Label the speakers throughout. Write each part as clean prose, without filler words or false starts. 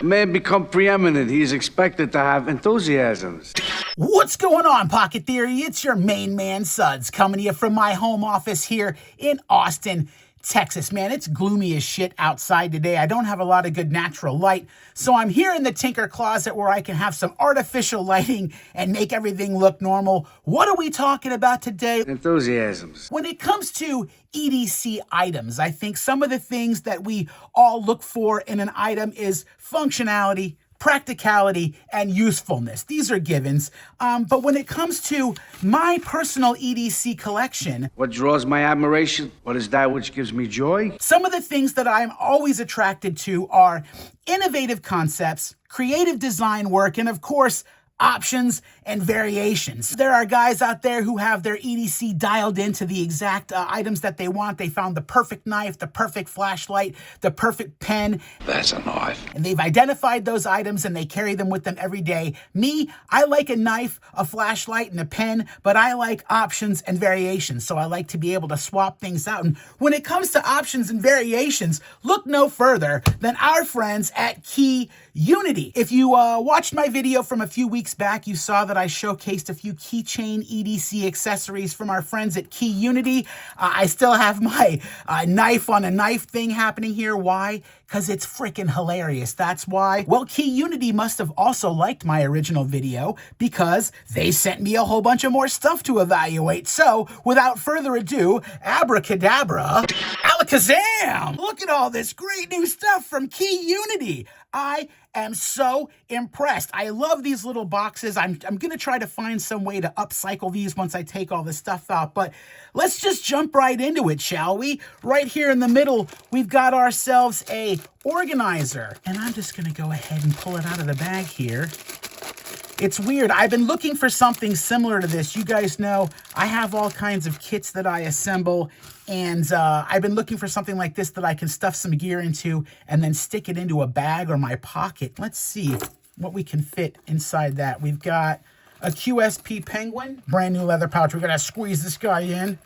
Speaker 1: A man become preeminent, he is expected to have enthusiasms.
Speaker 2: What's going on, Pocket Theory? It's your main man, Suds, coming to you from my home office here in Austin, Texas. Man, it's gloomy as shit outside today. I don't have a lot of good natural light, so I'm here in the Tinker Closet where I can have some artificial lighting and make everything look normal. What are we talking about today?
Speaker 1: Enthusiasms.
Speaker 2: When it comes to EDC items, I think some of the things that we all look for in an item is functionality, practicality, and usefulness. These are givens. But when it comes to my personal EDC collection,
Speaker 1: What draws my admiration? What is that which gives me joy?
Speaker 2: some of the things that I'm always attracted to are innovative concepts, creative design work, and of course, options and variations. There are guys out there who have their EDC dialed into the exact items that they want. They found the perfect knife, the perfect flashlight, the perfect pen.
Speaker 3: That's a knife.
Speaker 2: And they've identified those items and they carry them with them every day. Me, I like a knife, a flashlight, and a pen, but I like options and variations. So I like to be able to swap things out. And when it comes to options and variations, look no further than our friends at Key Unity. If you watched my video from a few weeks back, you saw that I showcased a few keychain EDC accessories from our friends at Key Unity. I still have my knife on a knife thing happening here. Why? Because it's freaking hilarious. That's why. Well, Key Unity must have also liked my original video because they sent me a whole bunch of more stuff to evaluate. So, without further ado, abracadabra, alakazam! Look at all this great new stuff from Key Unity. I am so impressed. I love these little boxes. I'm going to try to find some way to upcycle these once I take all this stuff out. But let's just jump right into it, shall we? Right here in the middle, we've got ourselves a organizer. And I'm just going to go ahead and pull it out of the bag here. It's weird. I've been looking for something similar to this. You guys know I have all kinds of kits that I assemble, and I've been looking for something like this that I can stuff some gear into and then stick it into a bag or my pocket. Let's see what we can fit inside that. We've got a QSP Penguin, brand new leather pouch. We're going to squeeze this guy in.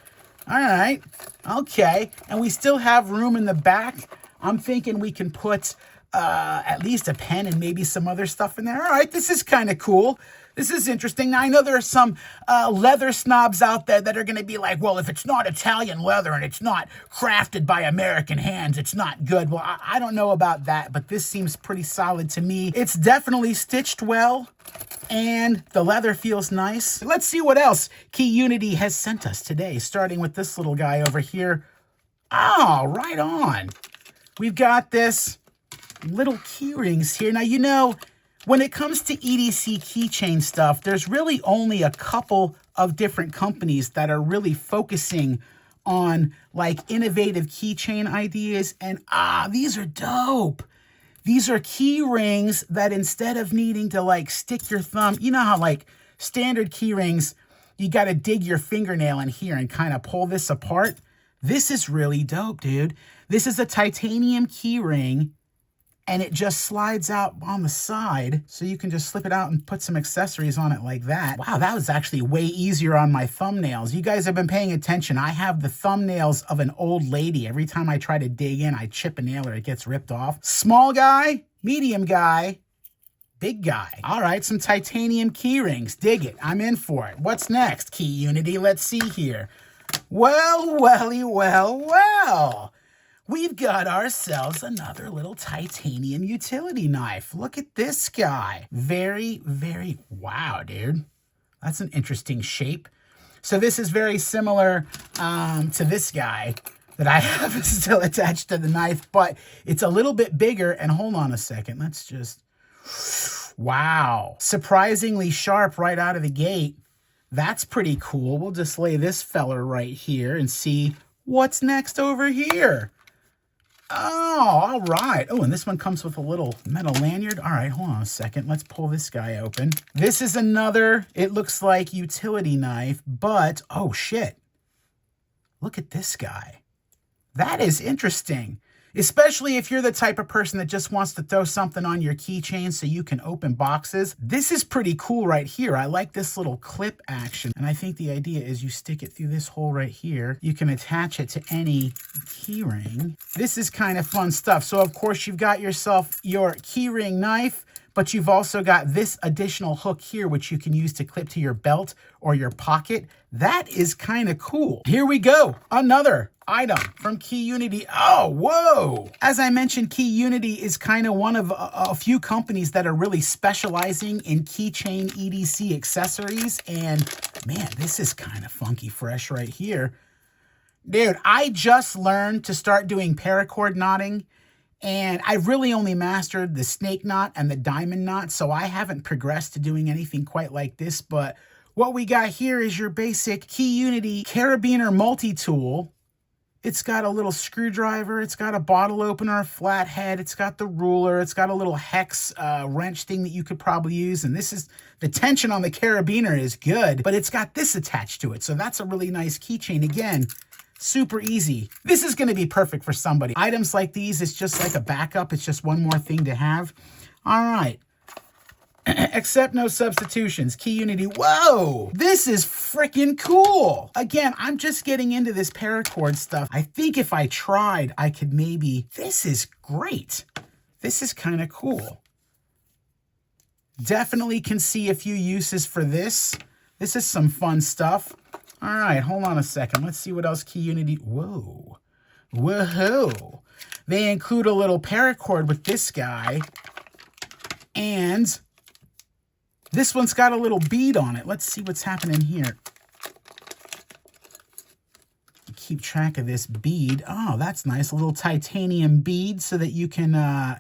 Speaker 2: All right. Okay. And we still have room in the back. I'm thinking we can put at least a pen and maybe some other stuff in there. All right, this is kind of cool. This is interesting. Now, I know there are some leather snobs out there that are going to be like, well, if it's not Italian leather and it's not crafted by American hands, it's not good. Well, I don't know about that, but this seems pretty solid to me. It's definitely stitched well, and the leather feels nice. Let's see what else Key Unity has sent us today, starting with this little guy over here. Oh, right on. We've got this little key rings here. Now, you know, when it comes to EDC keychain stuff, there's really only a couple of different companies that are really focusing on like innovative keychain ideas. And these are dope. These are key rings that instead of needing to like stick your thumb, you know how like standard key rings, you got to dig your fingernail in here and kind of pull this apart. This is really dope, dude. This is a titanium key ring, and it just slides out on the side, so you can just slip it out and put some accessories on it like that. Wow, that was actually way easier on my thumbnails. You guys have been paying attention. I have the thumbnails of an old lady. Every time I try to dig in, I chip a nail or it gets ripped off. Small guy, medium guy, big guy. All right, some titanium key rings. Dig it. I'm in for it. What's next, Key Unity? Let's see here. Well, welly, well. We've got ourselves another little titanium utility knife. Look at this guy. Very, very, wow, dude. That's an interesting shape. So this is very similar to this guy that I have still attached to the knife, but it's a little bit bigger. And hold on a second. Let's just, wow. Surprisingly sharp right out of the gate. That's pretty cool. We'll just lay this feller right here and see what's next over here. Oh, all right. Oh, and this one comes with a little metal lanyard. All right, hold on a second. Let's pull this guy open. This is another, it looks like utility knife, but, oh shit. Look at this guy. That is interesting. Especially if you're the type of person that just wants to throw something on your keychain so you can open boxes. This is pretty cool right here. I like this little clip action. And I think the idea is you stick it through this hole right here. You can attach it to any keyring. This is kind of fun stuff. So of course you've got yourself your keyring knife, but you've also got this additional hook here, which you can use to clip to your belt or your pocket. That is kind of cool. Here we go. Another item from KeyUnity. Oh, whoa. As I mentioned, KeyUnity is kind of one of a few companies that are really specializing in keychain EDC accessories. And man, this is kind of funky fresh right here. Dude, I just learned to start doing paracord knotting, and I've really only mastered the snake knot and the diamond knot, so I haven't progressed to doing anything quite like this. But what we got here is your basic KeyUnity Carabiner Multitool. It's got a little screwdriver, it's got a bottle opener, a flathead, it's got the ruler, it's got a little hex wrench thing that you could probably use. And this is, the tension on the carabiner is good, but it's got this attached to it. So that's a really nice keychain. Again, super easy. This is gonna be perfect for somebody. Items like these, it's just like a backup. It's just one more thing to have. All right. Accept no substitutions. KeyUnity. Whoa, this is freaking cool. Again, I'm just getting into this paracord stuff. I think if I tried, I could maybe, this is great. This is kind of cool. Definitely can see a few uses for this. This is some fun stuff. All right, hold on a second. Let's see what else KeyUnity, whoa. Whoa. They include a little paracord with this guy, and this one's got a little bead on it. Let's see what's happening here. Keep track of this bead. Oh, that's nice. A little titanium bead so that you can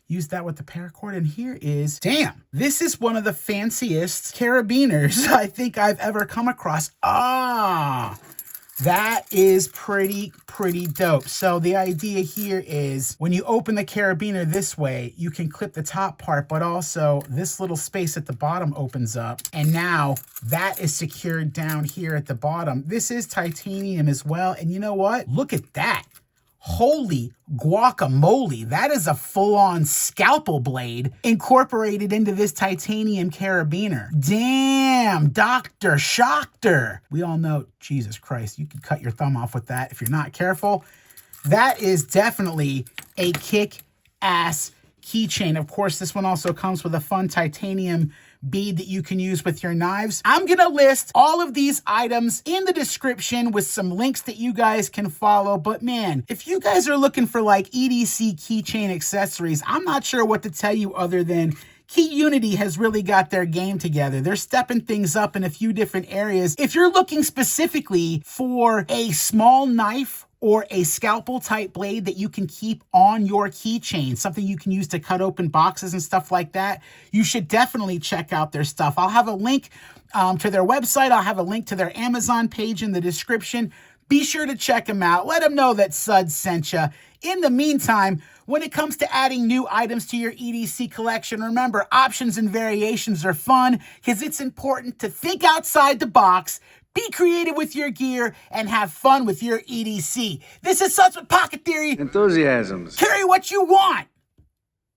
Speaker 2: use that with the paracord. And here is, damn, this is one of the fanciest carabiners I think I've ever come across. Ah, that is pretty dope. So the idea here is when you open the carabiner this way, you can clip the top part, but also this little space at the bottom opens up. And now that is secured down here at the bottom. This is titanium as well. And you know what? Look at that. Holy guacamole, that is a full-on scalpel blade incorporated into this titanium carabiner. Damn, Dr. Shocker. We all know, Jesus Christ, you could cut your thumb off with that if you're not careful. That is definitely a kick-ass keychain. Of course, this one also comes with a fun titanium bead that you can use with your knives. I'm gonna list all of these items in the description with some links that you guys can follow. But man, if you guys are looking for like EDC keychain accessories, I'm not sure what to tell you other than KeyUnity has really got their game together. They're stepping things up in a few different areas. If you're looking specifically for a small knife or a scalpel type blade that you can keep on your keychain, something you can use to cut open boxes and stuff like that, you should definitely check out their stuff. I'll have a link to their website. I'll have a link to their Amazon page in the description. Be sure to check them out. Let them know that Suds sent you. In the meantime, when it comes to adding new items to your EDC collection, remember, options and variations are fun because it's important to think outside the box, be creative with your gear, and have fun with your EDC. This is Suds with Pocket Theory.
Speaker 1: Enthusiasms.
Speaker 2: Carry what you want.